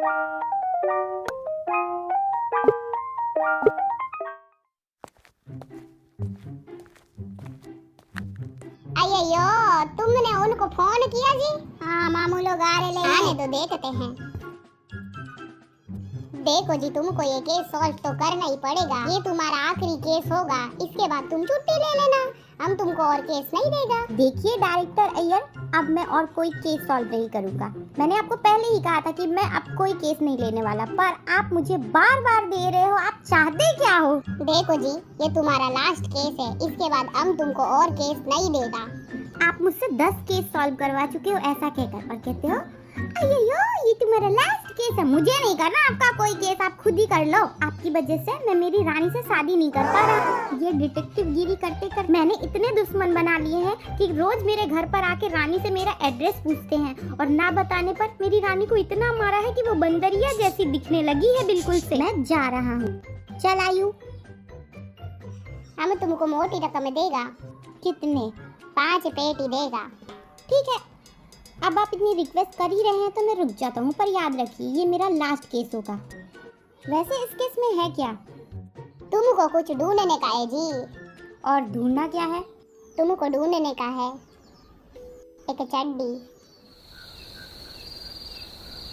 अयो, तुमने उनको फोन किया जी? हाँ, मामू लोग आ रहे, आने तो देखते हैं। देखो जी, तुमको ये केस सॉल्व तो करना ही पड़ेगा। ये तुम्हारा आखिरी केस होगा, इसके बाद तुम छुट्टी ले लेना, हम तुमको और केस नहीं देगा। देखिए डायरेक्टर अय्यर, अब मैं और कोई केस सॉल्व नहीं करूंगा। मैंने आपको पहले ही कहा था कि मैं अब कोई केस नहीं लेने वाला, पर आप मुझे बार बार दे रहे हो। आप चाहते क्या हो? देखो जी, ये तुम्हारा लास्ट केस है, इसके बाद हम तुमको और केस नहीं देगा। आप मुझसे 10 केस सॉल्व करवा चुके हो ऐसा कहकर, और कहते हो अयो ये तुम्हारा लास्ट केस है। मुझे नहीं करना आपका कोई केस, आप खुद ही कर लो। आपकी वजह से मैं मेरी रानी से शादी नहीं कर पा रहा। ये डिटेक्टिव गिरी करते कर मैंने इतने दुश्मन बना लिए हैं कि रोज मेरे घर पर आके रानी से मेरा एड्रेस पूछते हैं, और ना बताने पर मेरी रानी को इतना मारा है कि वो बंदरिया जैसी दिखने लगी है बिल्कुल से। मैं जा रहा हूँ, चल आयु। हम तुमको मोटी रकम देगा। कितने? 5 पेटी देगा। ठीक है, अब आप इतनी रिक्वेस्ट कर ही रहे हैं तो मैं रुक जाता हूँ, पर याद रखिए ये मेरा लास्ट केस होगा। वैसे इस केस में है क्या? तुमको कुछ ढूंढने का है जी। और ढूंढना क्या है? तुमको ढूंढने का है एक चड्डी।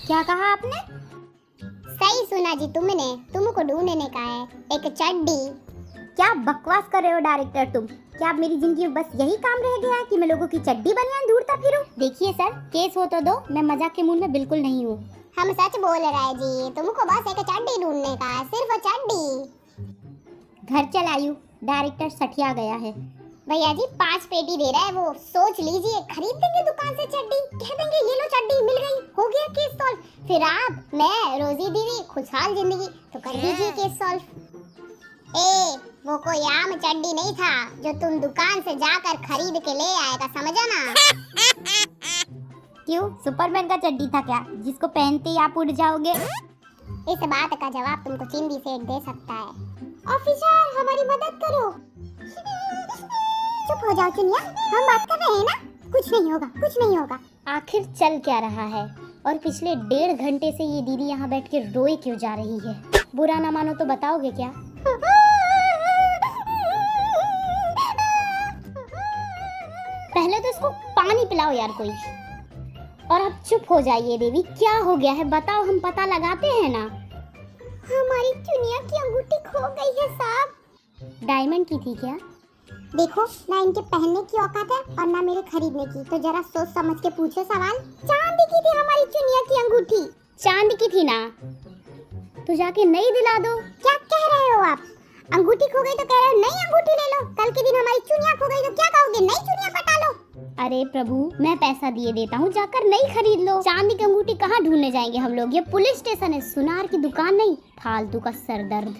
क्या कहा आपने? सही सुना जी तुमने, तुमको ढूंढने का है एक चड्डी। क्या बकवास कर रहे हो डायरेक्टर तुम? क्या अब मेरी जिंदगी में बस यही काम रह गया है कि मैं लोगों की चड्डी बनियान ढूंढता फिरूं? देखिए सर, केस हो तो दो, मैं मजाक के मूड में बिल्कुल नहीं हूँ। हम सच बोल रहे हैं जी, तुमको बस एक चड्डी ढूंढने का है, सिर्फ चड्डी। घर चल आयु, डायरेक्टर सठिया गया है। भैया जी 5 पेटी दे रहा है वो, सोच लीजिए, खरीद देंगे दुकान से चड्डी, कह देंगे ये लो चड्डी मिल गई, हो गया केस सॉल्व। फिर आप, मैं, रोजी दीदी खुशहाल जिंदगी, तो कर दीजिए केस सॉल्व। वो कोई आम चड्डी नहीं था जो तुम दुकान से जाकर खरीद के ले आएगा, समझा ना? क्यों, सुपरमैन का चड्डी था क्या, जिसको पहनते ही आप उड़ जाओगे? इस बात का जवाब तुमको चिंदी सेठ दे सकता है। ऑफिसर हमारी मदद करो। चुप हो जाओ चिनिया, हम बात कर रहे हैं ना, कुछ नहीं होगा, कुछ नहीं होगा। आखिर चल क्या रहा है, और पिछले 1.5 घंटे से ये दीदी यहाँ बैठ के रोए क्यों जा रही है? बुरा ना मानो तो बताओगे क्या? पहले तो इसको पानी पिलाओ यार कोई। और अब चुप हो जाइए देवी, क्या हो गया है बताओ, हम पता लगाते हैं ना। हमारी चुनिया की अंगूठी खो गई है साहब। डायमंड की थी क्या? देखो ना, इनके पहनने की औकात है और ना मेरे खरीदने की, तो जरा सोच समझ के पूछो सवाल। चांदी की थी हमारी चुनिया की अंगूठी। चांदी की थी ना, तो जाके नई दिला दो। क्या कह रहे हो आप? अंगूठी खो गई तो कह रहे हो नई अंगूठी ले लो, कल के दिन हमारी चुनिया खो गई तो क्या कहोगे, नई चुनिया पटा लो? अरे प्रभु, मैं पैसा दिए देता हूँ, जाकर नई खरीद लो। चांदी की अंगूठी कहाँ ढूंढने जाएंगे हम लोग, ये पुलिस स्टेशन है, सुनार की दुकान नहीं, फालतू का सरदर्द।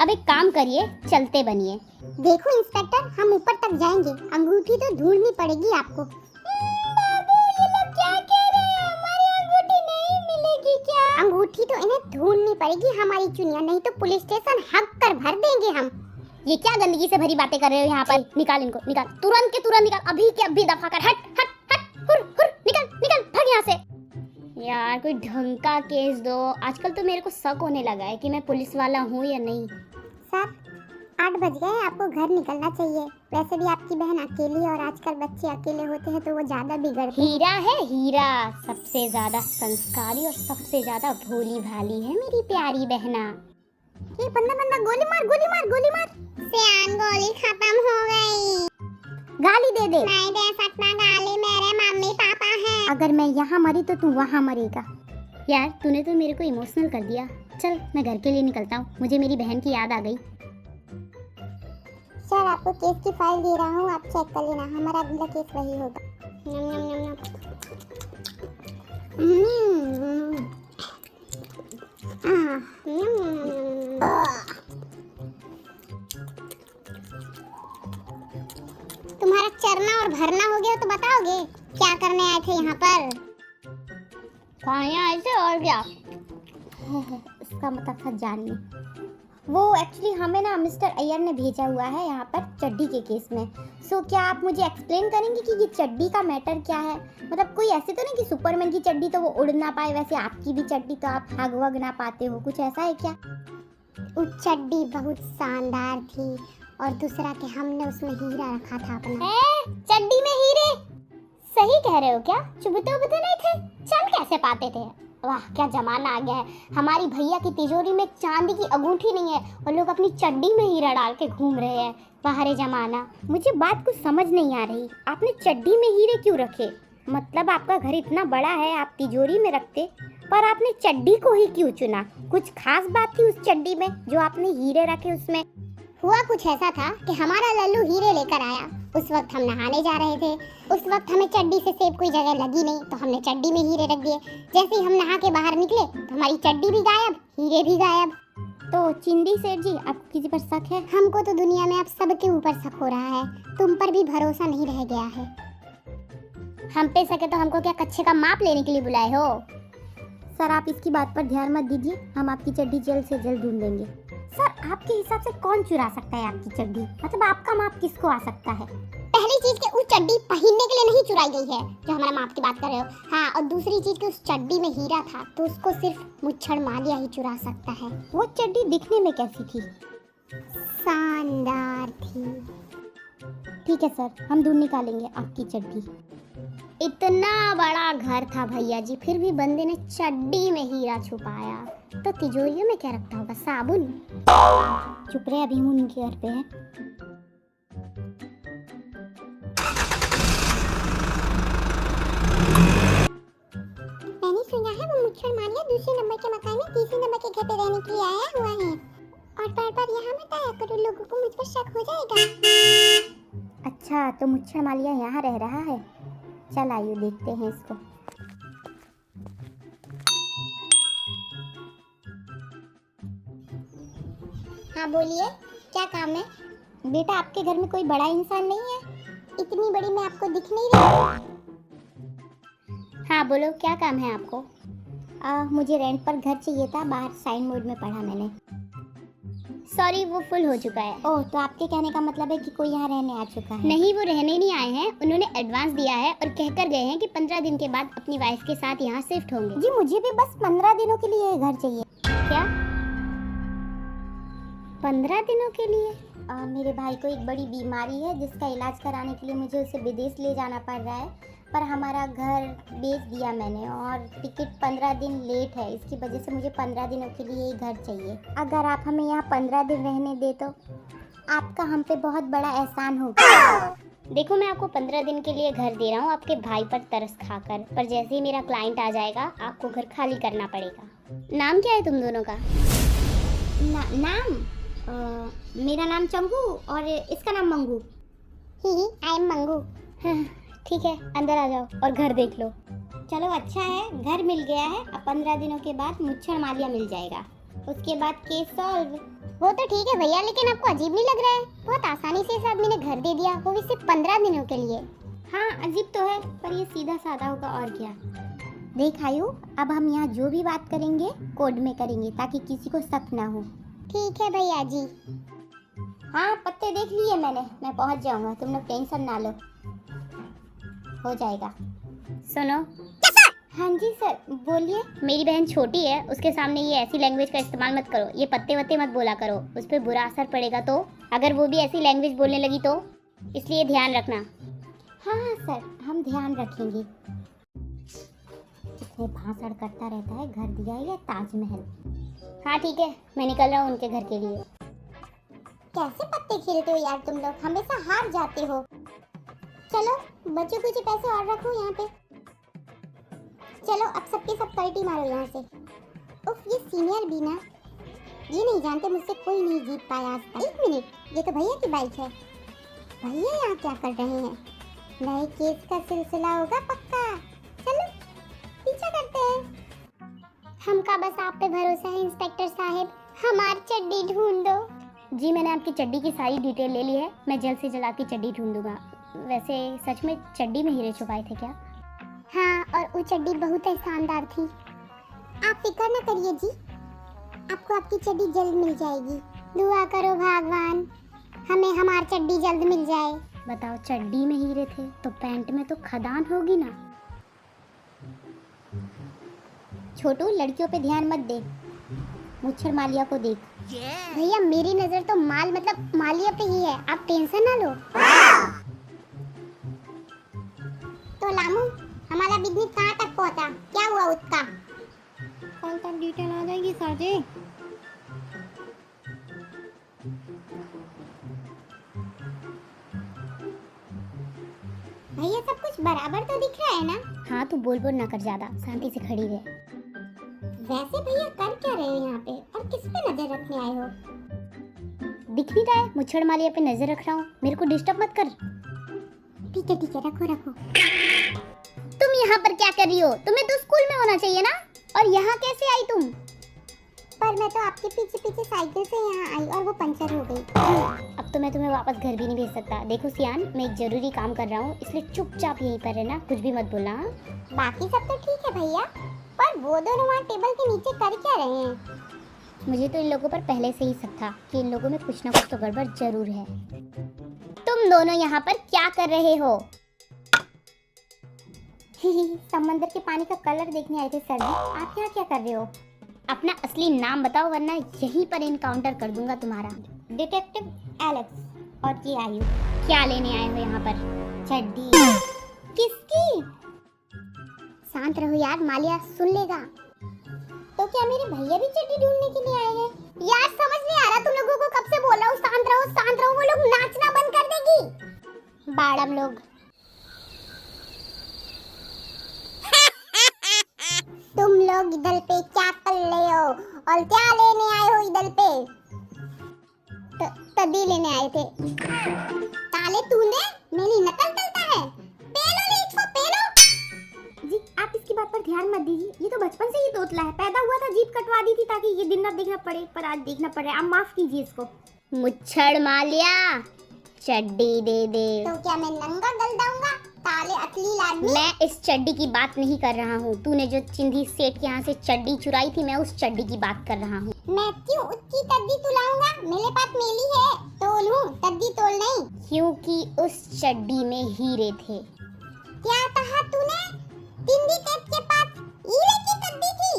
अब एक काम करिए, चलते बनिए। देखो इंस्पेक्टर, हम ऊपर तक जाएंगे, अंगूठी तो ढूंढनी पड़ेगी आपको। बाबू ये लोग क्या कह रहे हैं, हमारी अंगूठी नहीं मिलेगी क्या? अंगूठी तो इन्हें ढूंढनी पड़ेगी, हमारी चुनिया नहीं तो पुलिस स्टेशन हक कर भर देंगे हम। ये क्या गंदगी से भरी बातें कर रहे हो यहाँ पर? निकाल इनको, निकाल, तुरंत के तुरंत निकाल, अभी के अभी दफा कर। हट हट हट, हुर हुर, निकल निकल, भाग यहाँ से। यार कोई ढंग का केस दो, आजकल तो मेरे को शक होने लगा है कि मैं पुलिस वाला हूँ या नहीं। सर 8 बज गए, आपको घर निकलना चाहिए। वैसे भी आपकी बहन अकेली है और आजकल बच्चे अकेले होते हैं तो वो ज्यादा बिगड़ते हैं। हीरा है हीरा, सबसे ज्यादा संस्कारी और सबसे ज्यादा भोली भाली है मेरी प्यारी बहना। ये बंदा गोली मार गोली मार गोली मार। सियान गोली खत्म हो गई। गाली दे दे। नहीं दे सकता गाली, मेरे मम्मी पापा हैं। अगर मैं यहाँ मरी तो तू वहाँ मरेगा। यार तूने तो मेरे को इमोशनल कर दिया। चल मैं घर के लिए निकलता हूँ, मुझे मेरी बहन की याद आ गई। सर आपको केस की फाइल दे रहा हूँ, आप चेक कर लेना, हमारा अगला केस वही होगा। नम नम नम तुम्हारा चरना और भरना हो गया तो बताओगे क्या करने आए थे यहाँ पर? आए थे और क्या? इसका मतलब था जानने। वो एक्चुअली हमें ना मिस्टर अय्यर ने भेजा हुआ है यहाँ पर चड्डी के केस में। सो क्या आप मुझे एक्सप्लेन करेंगे कि ये चड्डी का मैटर क्या है? मतलब कोई ऐसे तो नहीं कि सुपरमैन की चड्डी तो वो उड़ ना पाए, वैसे आपकी भी चड्डी तो आप हग वग ना पाते हो, कुछ ऐसा है क्या? वो चड्डी बहुत शानदार थी और दूसरा कि हमने उसमें हीरा रखा था अपना। चड्डी में हीरे? सही कह रहे हो क्या? चुभते उबते नहीं थे? चल कैसे पाते थे? वाह क्या जमाना आ गया है। हमारी भैया की तिजोरी में चांदी की अंगूठी नहीं है और लोग अपनी चड्डी में हीरा डाल के घूम रहे हैं। बाहर जमाना। मुझे बात कुछ समझ नहीं आ रही, आपने चड्डी में हीरे क्यों रखे? मतलब आपका घर इतना बड़ा है, आप तिजोरी में रखते, पर आपने चड्डी को ही क्यों चुना? कुछ खास बात थी उस चड्डी में जो आपने हीरे रखे उसमें? हुआ कुछ ऐसा था कि हमारा लल्लू हीरे लेकर आया। उस वक्त हम नहाने जा रहे थे। उस वक्त हमें चड्डी से सेब कोई जगह लगी नहीं तो हमने चड्डी में हीरे रख दिए। जैसे ही हम नहा के बाहर निकले तो हमारी चड्डी भी गायब, हीरे भी गायब। तो चिंदी सेठ जी, आपको किसी पर शक है? हमको तो दुनिया में अब सबके ऊपर शक हो रहा है, तुम पर भी भरोसा नहीं रह गया है। हम पे सके तो हमको क्या कच्छे का माप लेने के लिए बुलाए हो? सर आप इसकी बात पर ध्यान मत दीजिए, हम आपकी चड्डी जल्द से जल्द ढूंढ देंगे। सर आपके हिसाब से कौन चुरा सकता है आपकी चड्डी? मतलब आपका माप किसको आ सकता है? पहली चीज कि उस चड्डी पहनने के लिए नहीं चुराई गई है, जो हमारा माप की बात कर रहे हो। हाँ, और दूसरी चीज कि उस चड्डी में हीरा था तो उसको सिर्फ मुच्छड़ मालिया ही चुरा सकता है। वो चड्डी दिखने में कैसी थी? शानदार थी। ठीक है सर, हम ढूंढ निकालेंगे आपकी चड्डी। इतना बड़ा घर था भैया जी, फिर भी बंदे ने चड्डी में हीरा छुपाया। तो तिजोरियों में क्या रखता होगा? साबुन? चुप रहे, अभी हम उनके घर पे हैं। मैंने सुना है वो मुच्छड़ मालिया दूसरे नंबर के मकान में तीसरे नंबर के घर पे रहने के लिए आया हुआ है। और बार बार यहाँ मत आया करो, लोगों को मुझ पर शक हो जाएगा। अच्छा, तो मुच्छड़ मालिया यहाँ रह रहा है। चल आइए देखते हैं इसको। हाँ बोलिए, क्या काम है? बेटा आपके घर में कोई बड़ा इंसान नहीं है? इतनी बड़ी मैं आपको दिख नहीं रही। हाँ बोलो, क्या काम है आपको? मुझे रेंट पर घर चाहिए था, बाहर साइन बोर्ड में पढ़ा मैंने। सॉरी वो फुल हो चुका है। ओह, तो आपके कहने का मतलब है कि कोई यहाँ रहने आ चुका है? नहीं, वो रहने नहीं आए हैं, उन्होंने एडवांस दिया है और कहकर गए हैं कि 15 दिन के बाद अपनी वाइफ के साथ यहाँ शिफ्ट होंगे। जी मुझे भी बस 15 दिनों के लिए घर चाहिए। क्या 15 दिनों के लिए? मेरे भाई को एक बड़ी बीमारी है जिसका इलाज कराने के लिए मुझे उसे विदेश ले जाना पड़ रहा है, पर हमारा घर बेच दिया मैंने और टिकट 15 दिन लेट है, इसकी वजह से मुझे 15 दिनों के लिए ही घर चाहिए। अगर आप हमें यहाँ 15 दिन रहने दे तो आपका हम पे बहुत बड़ा एहसान होगा। देखो मैं आपको 15 दिन के लिए घर दे रहा हूँ आपके भाई पर तरस खाकर, पर जैसे ही मेरा क्लाइंट आ जाएगा आपको घर खाली करना पड़ेगा। नाम क्या है तुम दोनों का? नाम मेरा नाम चंगू और इसका नाम मंगू। ही आई एम मंगू। ठीक है, अंदर आ जाओ और घर देख लो। चलो अच्छा है, घर मिल गया है। अब 15 दिनों के बाद मुच्छड़ मालिया मिल जाएगा, उसके बाद केस सॉल्व। वो तो ठीक है भैया, लेकिन आपको अजीब नहीं लग रहा है? बहुत आसानी से इस आदमी ने घर दे दिया, वो भी सिर्फ 15 दिनों के लिए। हाँ अजीब तो है, पर ये सीधा साधा होगा और क्या। देख आयु, अब हम यहाँ जो भी बात करेंगे कोड में करेंगे ताकि किसी को शक ना हो। ठीक है भैया जी। हाँ पत्ते देख लिए मैंने, मैं पहुँच जाऊँगा, तुम लोग टेंशन ना लो, हो जाएगा। सुनो। हाँ जी सर बोलिए। मेरी बहन छोटी है, उसके सामने ये ऐसी लैंग्वेज का इस्तेमाल मत करो, ये पत्ते वत्ते मत बोला करो, उस पर बुरा असर पड़ेगा तो, अगर वो भी ऐसी लैंग्वेज बोलने लगी तो, इसलिए ध्यान रखना। हाँ हाँ सर, हम ध्यान रखेंगे। कितने भाषण करता रहता है, घर दिया है या ताजमहल। हाँ ठीक है, मैं निकल रहा हूँ उनके घर के लिए। कैसे पत्ते खेलते हो यार तुम लोग, हमेशा हार जाते हो। चलो बच्चों कुछ पैसे और रखो यहाँ पे। चलो अब सबके सब पलटी मारो यहाँ से। उफ, ये सीनियर भी ना, ये नहीं जानते मुझसे कोई नहीं जीत पाया आज तक। एक मिनट, ये तो भैया की बाइक है। भैया यहाँ क्या कर रहे हैं? नए केस का सिलसिला होगा पक्का। चलो पीछा करते हैं। हमका बस आप पे भरोसा है इंस्पेक्टर साहब, हमारी चड्डी ढूंढ दो। जी मैंने आपकी चड्डी की सारी डिटेल ले ली है, मैं जल्द से जल्द आपकी चड्डी ढूंढ दूंगा। वैसे सच में चड्डी में हीरे छुपाए थे क्या? हाँ, और वो चड्डी बहुत ही शानदार थी। आप फिक्र न करिए जी, आपको आपकी चड्डी जल्द मिल जाएगी। दुआ करो भगवान हमें हमारी चड्डी जल्द मिल जाए। बताओ, चड्डी में हीरे थे तो पैंट में तो खदान होगी ना। छोटू, लड़कियों पे ध्यान मत दे, मुच्छर मालिया को देख। भैया मेरी नजर तो माल मतलब मालिया पे ही है, आप टेंशन ना लो। तो लामू हमारा बिजनेस कहाँ तक पहुँचा, क्या हुआ उसका? कल तक डिटेल आ जाएगी सर जी। भैया सब कुछ बराबर तो दिख रहा है ना? हाँ, तू बोल बोल ना कर, ज्यादा शांति से खड़ी रह। वैसे भैया कर क्या रहे हो यहाँ पे और किस पे नजर रखने आए हो? दिख नहीं रहा है, मुच्छर मालिया पे नजर रख रहा हूँ, मेरे को डिस्टर्ब मत कर। ठीक है रखो रखो। तुम यहाँ पर क्या कर रही हो? तुम्हें तो स्कूल में होना चाहिए ना, और यहाँ कैसे आई तुम? पर मैं तो आपके पीछे पीछे साइकिल से यहाँ आई और वो पंचर हो गई। अब तो मैं तुम्हें वापस घर भी नहीं भेज सकता। देखो सियान, मैं एक जरूरी काम कर रहा हूँ, इसलिए चुपचाप यहीं पर रहना, कुछ भी मत बोलना। बाकी सब तो ठीक है भैया, पर वो दोनों वहाँ टेबल के नीचे कर क्या रहे हैं? मुझे तो इन लोगों पर पहले से ही शक था कि इन लोगों में कुछ ना कुछ तो गड़बड़ जरूर है। तुम दोनों यहाँ पर क्या कर रहे हो? समंदर के पानी का कलर देखने आए थे सर जी, आप यहाँ क्या कर रहे हो? अपना असली नाम बताओ वरना यहीं पर इनकाउंटर कर दूंगा तुम्हारा। Detective Alex. और ये आयु। क्या लेने आए हो यहाँ पर? चड्डी। किसकी? शांत रहो यार, मालिया सुन लेगा। तो क्या मेरे भैया भी चड्डी ढूंढने के लिए आए हैं? यार समझ नहीं आ रहा तुम लोगों को, कब से बोल रहा हूँ शांत रहो, वो लोग नाचना बंद कर देगी। बाड़म लोग। तुम लोग इधर पे क्या कर रहे हो और क्या लेने आए हो इधर पे? तभी लेने आए थे। ताले तूने मेरी नकल करता है। पेलो ले इसको, पेलो। जी आप इसकी बात पर ध्यान मत दीजिए, ये तो बचपन से ही तोतला है, पैदा हुआ था जीभ कटवा दी थी ताकि ये दिन रात देखना पड़े, पर आज देखना पड़ रहा है। आप माफ कीजिए इसको। मुच्छड़ मालिया, चड्डी दे दे। तो क्या मैं नंगा गल जाऊंगा? ताले अकली आदमी। मैं इस चड्डी की बात नहीं कर रहा हूँ, तूने जो चिंधी सेठ के यहाँ से चड्डी चुराई थी, मैं उस चड्डी की बात कर रहा हूँ। मैं क्यों उसकी तद्दी तुलाऊंगा? मेरे पास मेली है, तोलूं, तद्दी तोल नहीं। क्योंकि उस चड्डी में हीरे थे। क्या कहा तूने? चिंदी सेठ के पास हीरे की तद्दी थी?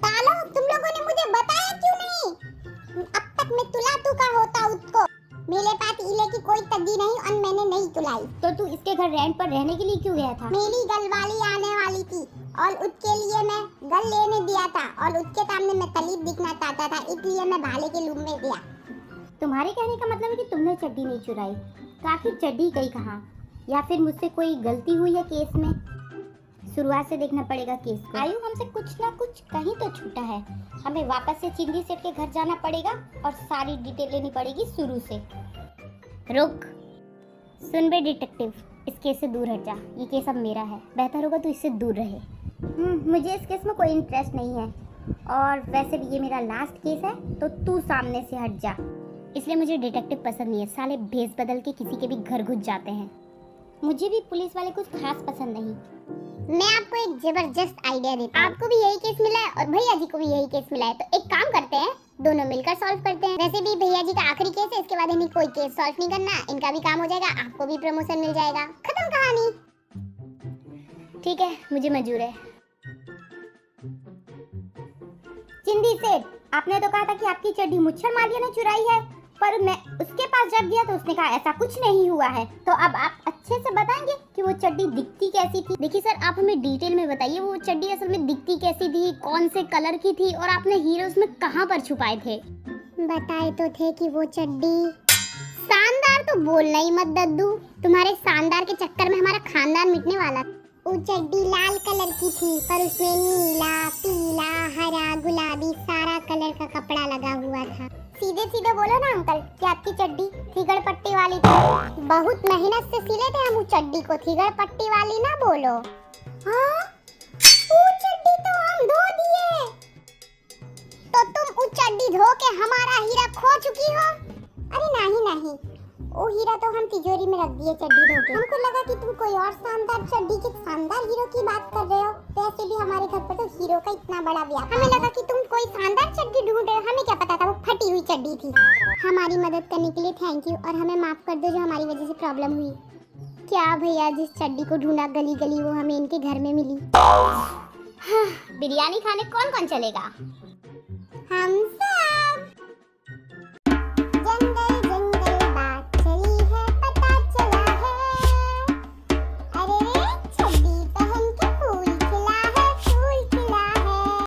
तालो तुम लोगों ने मुझे बताया क्यों नहीं? अब तक मैं तुला का होता उसको। मेरे पास हीरे की कोई तद्दी नहीं और मैंने नहीं तुलाई। तो तू इसके घर रेंट पर रहने के लिए क्यों गया था? मेरी गलवाली आने वाली थी और उसके लिए मैं गल लेने दिया था और उसके सामने मैं तलीब दिखना चाहता था, इसलिए मैं भाले के लूम में गया। तुम्हारे कहने का मतलब है कि तुमने चड्डी नहीं चुराई, तो आखिर चड्डी गई कहाँ? या फिर मुझसे कोई गलती हुई है केस में? शुरुआत से देखना पड़ेगा केस को। आयु, हमसे कुछ ना कुछ कहीं तो छूटा है, हमें वापस से चिंदी सेठ के घर जाना पड़ेगा और सारी डिटेल लेनी पड़ेगी शुरू से। रुक, सुन बे डिटेक्टिव, इस केस से दूर हट जा, ये केस अब मेरा है, बेहतर होगा तू इससे दूर रहे। मुझे इस केस में कोई इंटरेस्ट नहीं है, और वैसे भी ये मेरा लास्ट केस है, तो तू सामने से हट जा। इसलिए मुझे डिटेक्टिव पसंद नहीं है, साले भेस बदल के किसी के भी घर घुस जाते हैं। मुझे भी पुलिस वाले कुछ खास पसंद नहीं। मैं आपको एक जबरदस्त आइडिया देता हूँ। आपको भी यही केस मिला है और भैया जी को भी यही केस मिला है, तो एक काम करते हैं, दोनों मिलकर सॉल्व करते हैं। वैसे भी भैया जी का आखिरी केस है, इसके बाद इन्हें कोई केस सॉल्व नहीं करना, इनका भी काम हो जाएगा, आपको भी प्रमोशन मिल जाएगा, खत्म कहानी। ठीक है, मुझे मंजूर है। चिंदी सेठ, आपने तो कहा था कि आपकी चड्डी मुच्छर मालिया ने चुराई है, पर मैं उसके पास जब गया तो उसने कहा ऐसा कुछ नहीं हुआ है। तो अब आप अच्छे से बताएंगे कि वो चड्डी दिखती कैसी थी? देखिए सर, आप हमें डिटेल में बताइए, वो चड्डी असल में दिखती कैसी थी, कौन से कलर की थी, और आपने हीरे उसमें कहाँ पर छुपाए थे? बताए तो थे कि वो चड्डी शानदार, तो बोलना ही मत दद्दू, तुम्हारे शानदार के चक्कर में हमारा खानदान मिटने वाला। वो चड्डी लाल कलर की थी, पर उसमें नीला, पीला, हरा, गुलाबी सारा कलर का कपड़ा लगा हुआ था। सीधे सीधे बोलो ना अंकल कि आपकी चड्डी थीगड़ पट्टी वाली थी। बहुत मेहनत से सिले थे हम उस चड्डी को, थीगड़ पट्टी वाली ना बोलो। हाँ, वो चड्डी तो हम धो दिए। तो तुम उस चड्डी धो के हमारा हीरा खो चुकी हो? अरे नहीं, वो हीरा तो हम तिजोरी में रख दिए चड्डी धो के। हमको लगा कि तुम कोई और शानदार चड्डी के शानदार हीरो की बात कर रहे हो, तो वैसे भी हमारे घर पर तो हीरो का इतना बड़ा व्यापार, हमें लगा कि तुम कोई शानदार चड्डी ढूंढ रहे हो, हमें क्या पता था वो फटी हुई चड्डी थी। हमारी मदद करने के लिए थैंक यू, और हमें माफ कर दो जो हमारी वजह से प्रॉब्लम हुई। क्या भैया, जिस चड्डी को ढूंढा गली गली वो हमें इनके घर में मिली। बिरयानी खाने कौन कौन चलेगा? हम